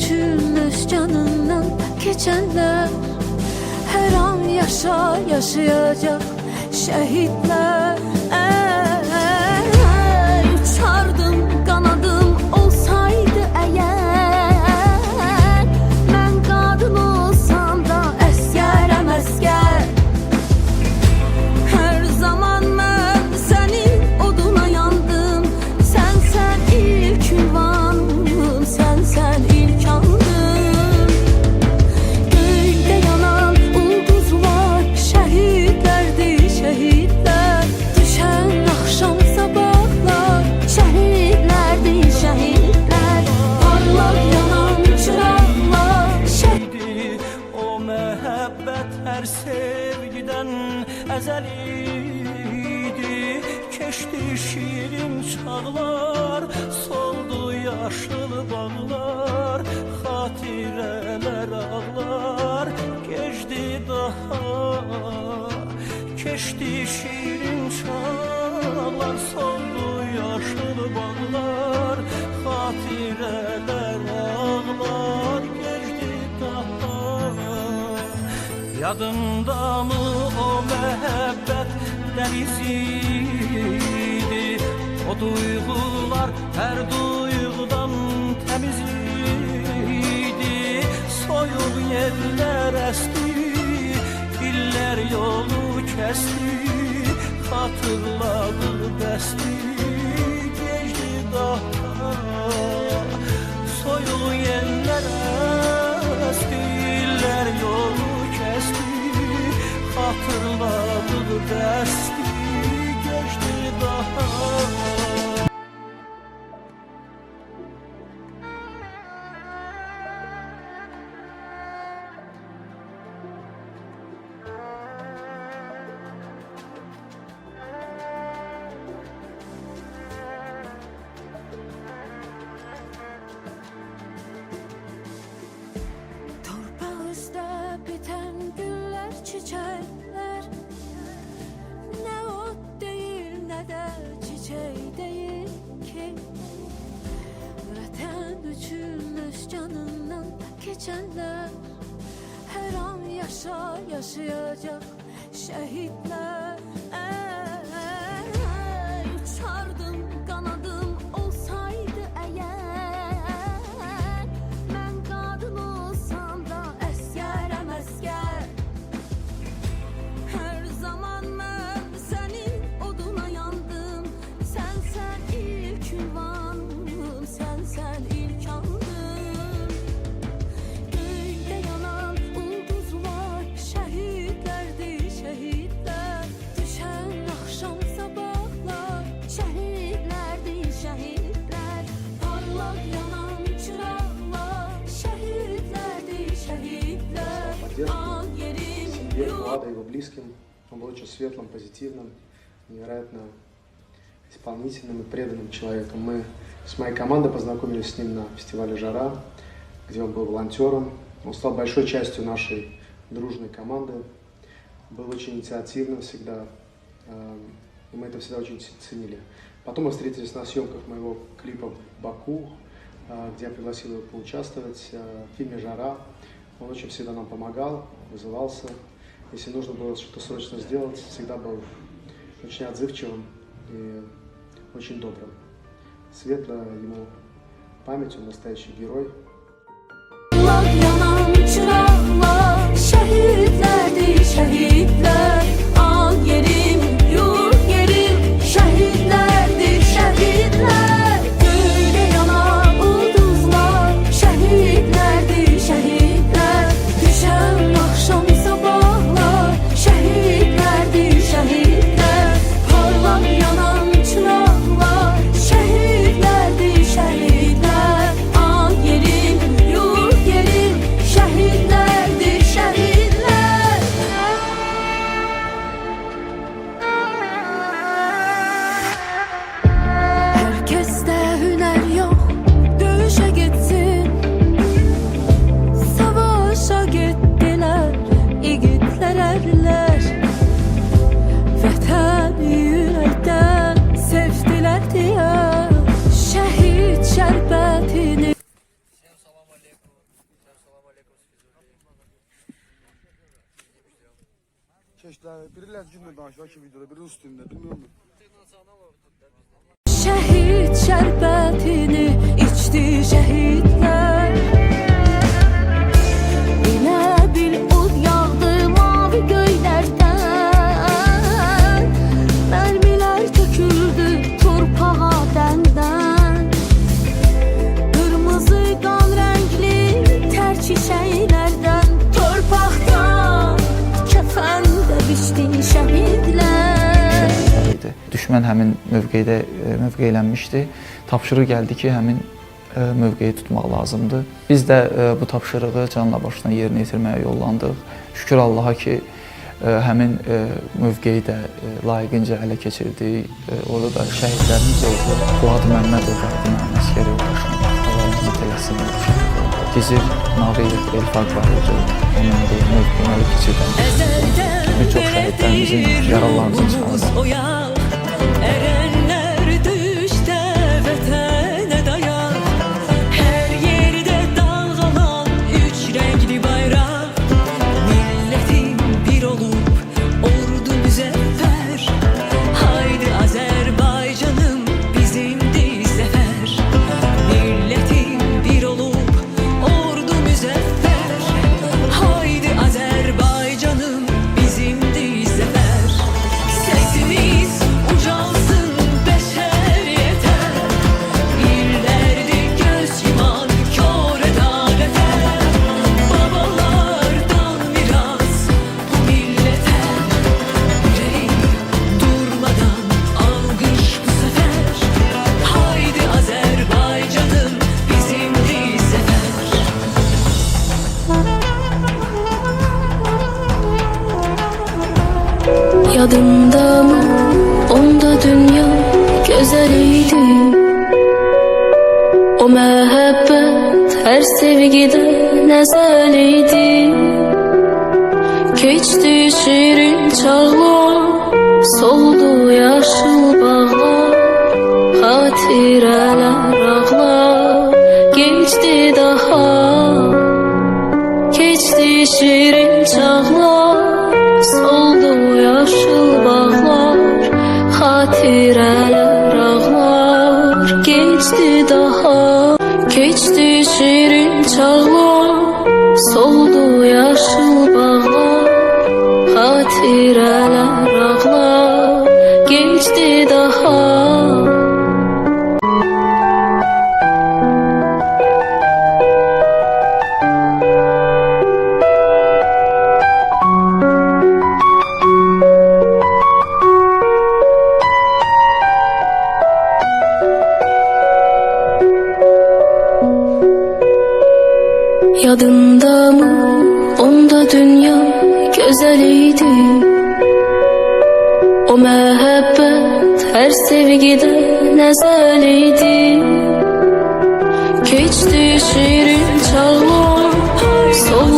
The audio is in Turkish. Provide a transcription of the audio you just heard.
üçün öz canından keçenler, her an yaşayacak şehitler. Uçardım kanadım olsaydı eğer, ben kadın olsam da əsgərəm əsgər. Her zaman ben senin oduna yandım, sen ilk ünvanım, sen ilk andın. Göyde yanan ulduzlar şehitlerdi şehitler, düşen akşam sabahlar şehitlerdi şehitler. Parlak yanan çıraqlar Şehidi o mehabbet her sevgiden ezeliydi. Keçti şirin çağlar, soldu yaşıl bağlar, hatireler ağlar, geçti daha. Keçti şirin çağlar, soldu yaşıl bağlar, hatireler ağlar, geçti daha. Yadında mı o mehabbet deniziydi? O duygular her duygudan temiziydi. Soyuq yerler esti, iller yolu kesti, hatırladı bəsti, geçti daha. Soyuq yerler esti, iller yolu kesti, hatırladı bəsti, geçti daha. Torpağızda biten güller çiçekler, ne ot değil ne de çiçek değil ki. Vatan üçün öz canından geçenler, her an yaşayacak şehitler. Uçardım kanadım olsaydı eğer, ben kadın olsam da əsgərəm əsgər. Her zaman ben senin oduna yandım, sen ilk ünvanım, sen ilk andın. Göyde yanan ulduzlar şehitlerdi şehitler, düşen akşam sabahlar şehitlerdi şehitler. Parlak yanan çıraqlar şehitlerdi şehitler. An yerim Семье, yok. Влада, его близким. Он был очень светлым, позитивным, невероятно исполнительным и преданным человеком. Мы с моей командой познакомились с ним на фестивале «Жара», где он был волонтером. Он стал большой частью нашей дружной команды, был очень инициативным всегда, и мы это всегда очень ценили. Потом мы встретились на съемках моего клипа «Баку», где я пригласил его поучаствовать в фильме «Жара». Он очень всегда нам помогал, вызывался. Если нужно было что-то срочно сделать, всегда был очень отзывчивым и очень добрым. Светлая ему память, он настоящий герой. Parlak yanan çıraqlar şehitlerdi şehitler. An yerim, yurt yerim şehitlerdi şehitler. Göyde yanan ulduzlar şehitlerdi şehitler, düşen akşam sabahlar şehitlerdi şehitler. Parlak yanan çıraqlar şehitlerdi şehitler. An yerim, yurt yerim şehitlerdi şehitler. biri ləzgin danışıyor ki videoda, biri rus dilində, bilmiyorum. Şəhid şərbətini içdi şəhidlər. Elə bil od yağdı mavi göylərdən. Mərmilər töküldü torpağa dəndən. Qırmızı qan rəngli tər çiçəklərdən. Torpaqdan kəfəndə biçdi şəhidlər. Düşmən həmin mövqeylənmişdi. Tapşırıq gəldi ki, həmin mövqeyi tutmaq lazımdır. Biz də bu tapşırığı canla başla yerinə yetirməyə yollandıq. Şükür Allaha ki, həmin mövqeyi də layiqincə ələ keçirdik. Orada da şəhidlərimiz oldu. Fuad Məmmədov adına əsgər yoldaşım, Allah rəhmət eləsin. Gizir Naveyev Elfaq var idi. Onun bu mövqeyi ələ keçirdən bir çox şəhidlərimizin, yaralarımızın çıxardı. Erenler düşte vətənə dayan. Her yerde dalgalan üç renkli bayrak. Milletin bir olup ordu müzeffer. Haydi Azerbaycanım bizimdir zafer. Milletin bir olup ordu müzeffer. Haydi Azerbaycanım bizimdir zafer. Sesimiz ucalsın beşeriyete. İllerdi göz yuman kör adalete. Babalardan miras bu millete. Yüreğim durmadan alkış bu sefer. Haydi Azerbaycanım bizimdir zafer. Yadımda mı onda dünya güzeliydi. O mehabbet her sevgide nezeliydi. Geçti şirin çağlar, soldu yaşıl bağlar. Hatireler ağlar, geçti daha. Geçti şirin çağlar, soldu yaşıl bağlar. Hatireler ağlar, geçti daha. Geçti şirin çağlar, soldu yaşıl bağlar. Hatireler ağlar, geçti daha. Yadımda mı onda dünya güzeliydi. O mehabbet her sevgide nezeliydi. Geçti şirin çağlar, sol